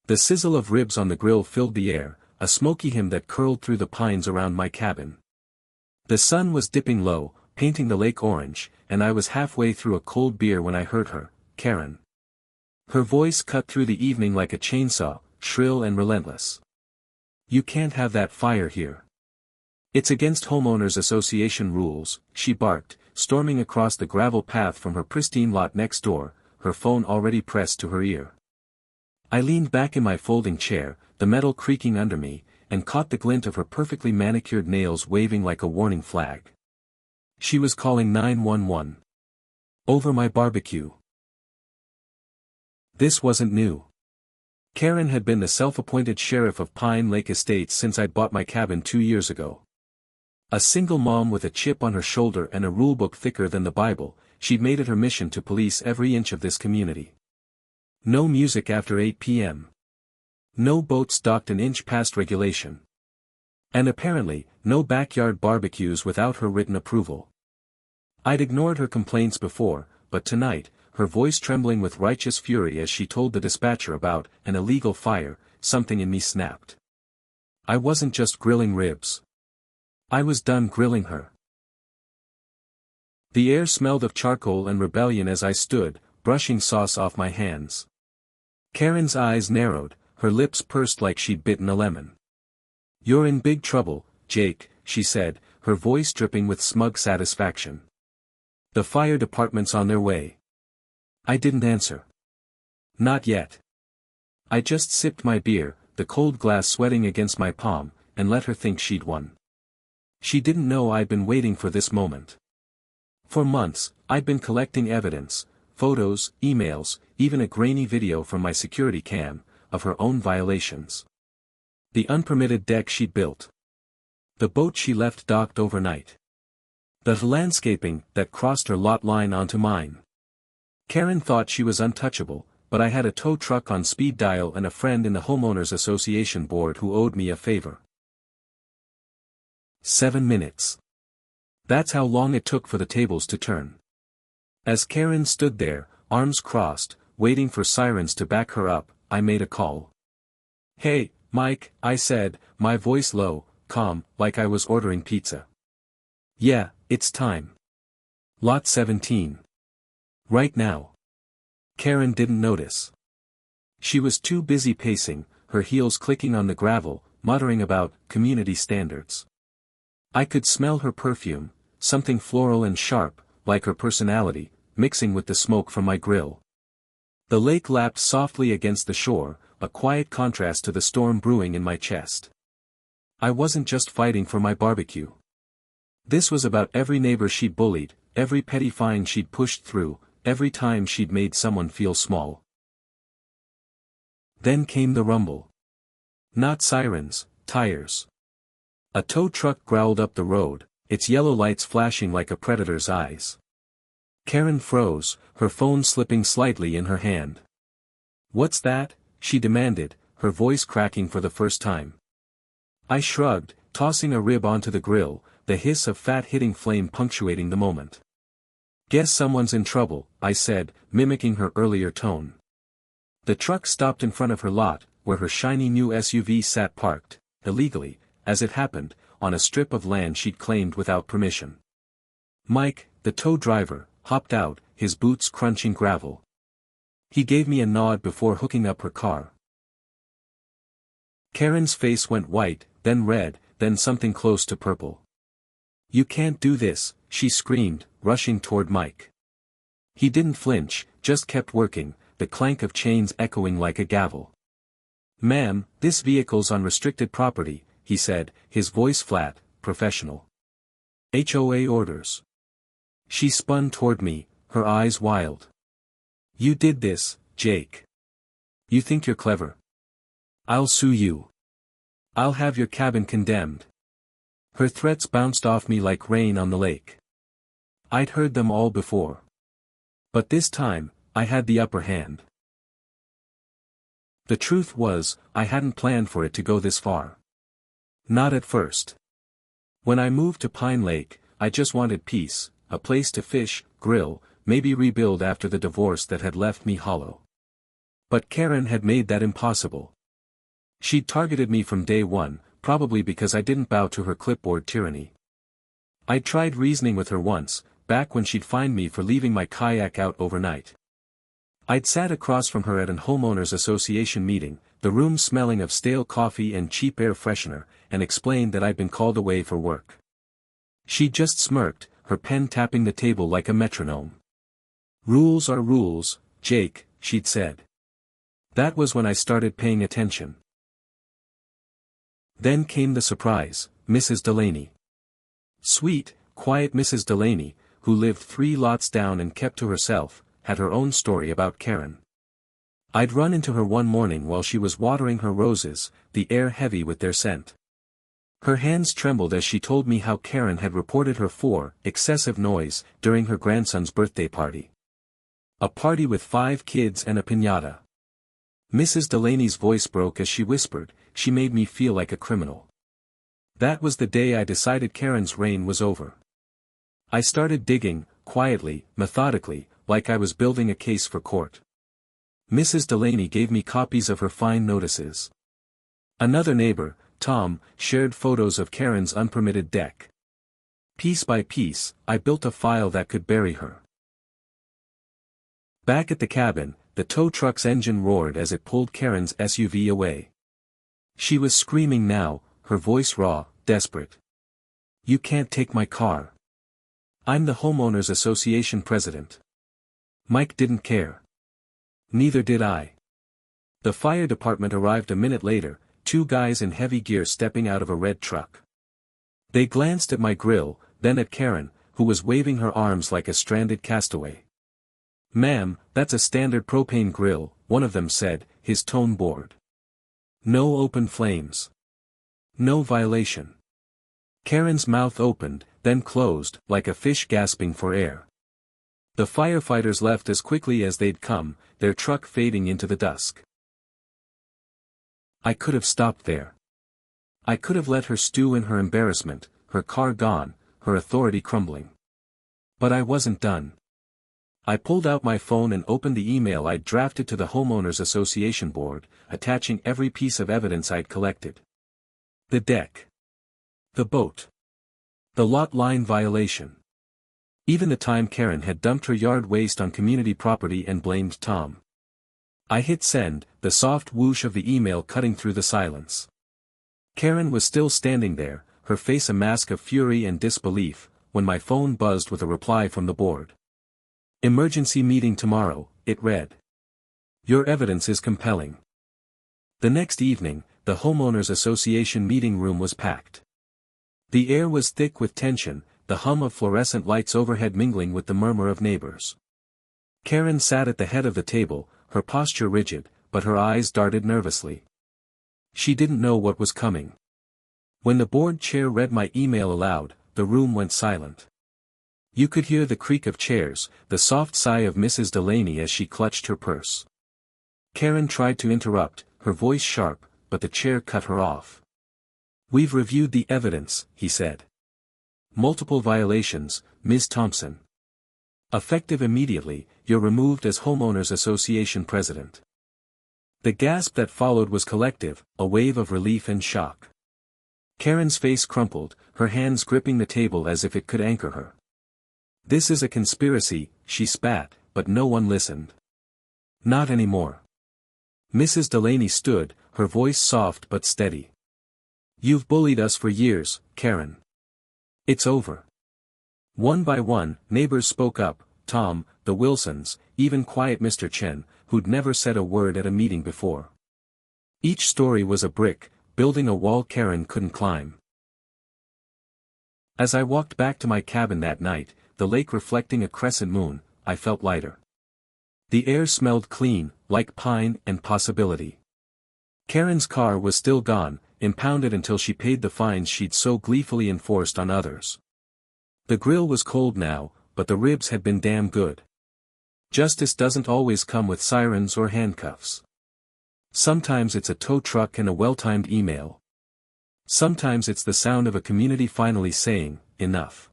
The sizzle of ribs on the grill filled the air, a smoky hum that curled through the pines around my cabin. The sun was dipping low, painting the lake orange, and I was halfway through a cold beer when I heard her, Karen. Her voice cut through the evening like a chainsaw, shrill and relentless. "You can't have that fire here. It's against homeowners association rules," she barked, storming across the gravel path from her pristine lot next door, her phone already pressed to her ear. I leaned back in my folding chair, the metal creaking under me, and caught the glint of her perfectly manicured nails waving like a warning flag. She was calling 911. Over my barbecue. This wasn't new. Karen had been the self-appointed sheriff of Pine Lake Estates since I'd bought my cabin 2 years ago. A single mom with a chip on her shoulder and a rulebook thicker than the Bible, she'd made it her mission to police every inch of this community. No music after 8 p.m. No boats docked an inch past regulation. And apparently, no backyard barbecues without her written approval. I'd ignored her complaints before, but tonight, her voice trembling with righteous fury as she told the dispatcher about an illegal fire, something in me snapped. I wasn't just grilling ribs. I was done grilling her. The air smelled of charcoal and rebellion as I stood, brushing sauce off my hands. Karen's eyes narrowed, her lips pursed like she'd bitten a lemon. "You're in big trouble, Jake," she said, her voice dripping with smug satisfaction. "The fire department's on their way." I didn't answer. Not yet. I just sipped my beer, the cold glass sweating against my palm, and let her think she'd won. She didn't know I'd been waiting for this moment. For months, I'd been collecting evidence, photos, emails, even a grainy video from my security cam, of her own violations. The unpermitted deck she'd built. The boat she left docked overnight. The landscaping that crossed her lot line onto mine. Karen thought she was untouchable, but I had a tow truck on speed dial and a friend in the homeowners association board who owed me a favor. 7 minutes. That's how long it took for the tables to turn. As Karen stood there, arms crossed, waiting for sirens to back her up, I made a call. "Hey, Mike," I said, my voice low, calm, like I was ordering pizza. "Yeah, it's time. Lot 17. Right now." Karen didn't notice. She was too busy pacing, her heels clicking on the gravel, muttering about community standards. I could smell her perfume, something floral and sharp, like her personality, mixing with the smoke from my grill. The lake lapped softly against the shore, a quiet contrast to the storm brewing in my chest. I wasn't just fighting for my barbecue. This was about every neighbor she'd bullied, every petty fine she'd pushed through, every time she'd made someone feel small. Then came the rumble. Not sirens, tires. A tow truck growled up the road, its yellow lights flashing like a predator's eyes. Karen froze, her phone slipping slightly in her hand. "What's that?" she demanded, her voice cracking for the first time. I shrugged, tossing a rib onto the grill, the hiss of fat hitting flame punctuating the moment. "Guess someone's in trouble," I said, mimicking her earlier tone. The truck stopped in front of her lot, where her shiny new SUV sat parked, illegally, as it happened, on a strip of land she'd claimed without permission. Mike, the tow driver, hopped out, his boots crunching gravel. He gave me a nod before hooking up her car. Karen's face went white, then red, then something close to purple. "You can't do this," she screamed, rushing toward Mike. He didn't flinch, just kept working, the clank of chains echoing like a gavel. "Ma'am, this vehicle's on restricted property," he said, his voice flat, professional. "HOA orders." She spun toward me, her eyes wild. "You did this, Jake. You think you're clever? I'll sue you. I'll have your cabin condemned." Her threats bounced off me like rain on the lake. I'd heard them all before. But this time, I had the upper hand. The truth was, I hadn't planned for it to go this far. Not at first. When I moved to Pine Lake, I just wanted peace, a place to fish, grill, maybe rebuild after the divorce that had left me hollow. But Karen had made that impossible. She'd targeted me from day one, probably because I didn't bow to her clipboard tyranny. I'd tried reasoning with her once, back when she'd fined me for leaving my kayak out overnight. I'd sat across from her at an homeowners association meeting, the room smelling of stale coffee and cheap air freshener, and explained that I'd been called away for work. She just smirked, her pen tapping the table like a metronome. "Rules are rules, Jake," she'd said. That was when I started paying attention. Then came the surprise, Mrs. Delaney. Sweet, quiet Mrs. Delaney, who lived 3 lots down and kept to herself, had her own story about Karen. I'd run into her one morning while she was watering her roses, the air heavy with their scent. Her hands trembled as she told me how Karen had reported her for excessive noise during her grandson's birthday party. A party with 5 kids and a piñata. Mrs. Delaney's voice broke as she whispered, "She made me feel like a criminal." That was the day I decided Karen's reign was over. I started digging, quietly, methodically, like I was building a case for court. Mrs. Delaney gave me copies of her fine notices. Another neighbor, Tom, shared photos of Karen's unpermitted deck. Piece by piece, I built a file that could bury her. Back at the cabin, the tow truck's engine roared as it pulled Karen's SUV away. She was screaming now, her voice raw, desperate. "You can't take my car. I'm the homeowners association president." Mike didn't care. Neither did I. The fire department arrived a minute later, 2 guys in heavy gear stepping out of a red truck. They glanced at my grill, then at Karen, who was waving her arms like a stranded castaway. "Ma'am, that's a standard propane grill," one of them said, his tone bored. "No open flames. No violation." Karen's mouth opened, then closed, like a fish gasping for air. The firefighters left as quickly as they'd come, their truck fading into the dusk. I could have stopped there. I could have let her stew in her embarrassment, her car gone, her authority crumbling. But I wasn't done. I pulled out my phone and opened the email I'd drafted to the homeowners association board, attaching every piece of evidence I'd collected. The deck. The boat. The lot line violation. Even the time Karen had dumped her yard waste on community property and blamed Tom. I hit send, the soft whoosh of the email cutting through the silence. Karen was still standing there, her face a mask of fury and disbelief, when my phone buzzed with a reply from the board. "Emergency meeting tomorrow," it read. "Your evidence is compelling." The next evening, the homeowners association meeting room was packed. The air was thick with tension, the hum of fluorescent lights overhead mingling with the murmur of neighbors. Karen sat at the head of the table, her posture rigid, but her eyes darted nervously. She didn't know what was coming. When the board chair read my email aloud, the room went silent. You could hear the creak of chairs, the soft sigh of Mrs. Delaney as she clutched her purse. Karen tried to interrupt, her voice sharp, but the chair cut her off. "We've reviewed the evidence," he said. "Multiple violations, Ms. Thompson. Effective immediately, you're removed as homeowners association president." The gasp that followed was collective, a wave of relief and shock. Karen's face crumpled, her hands gripping the table as if it could anchor her. "This is a conspiracy," she spat, but no one listened. Not anymore. Mrs. Delaney stood, her voice soft but steady. "You've bullied us for years, Karen. It's over." One by one, neighbors spoke up, Tom, the Wilsons, even quiet Mr. Chen, who'd never said a word at a meeting before. Each story was a brick, building a wall Karen couldn't climb. As I walked back to my cabin that night, the lake reflecting a crescent moon, I felt lighter. The air smelled clean, like pine and possibility. Karen's car was still gone, impounded until she paid the fines she'd so gleefully enforced on others. The grill was cold now, but the ribs had been damn good. Justice doesn't always come with sirens or handcuffs. Sometimes it's a tow truck and a well-timed email. Sometimes it's the sound of a community finally saying, "Enough."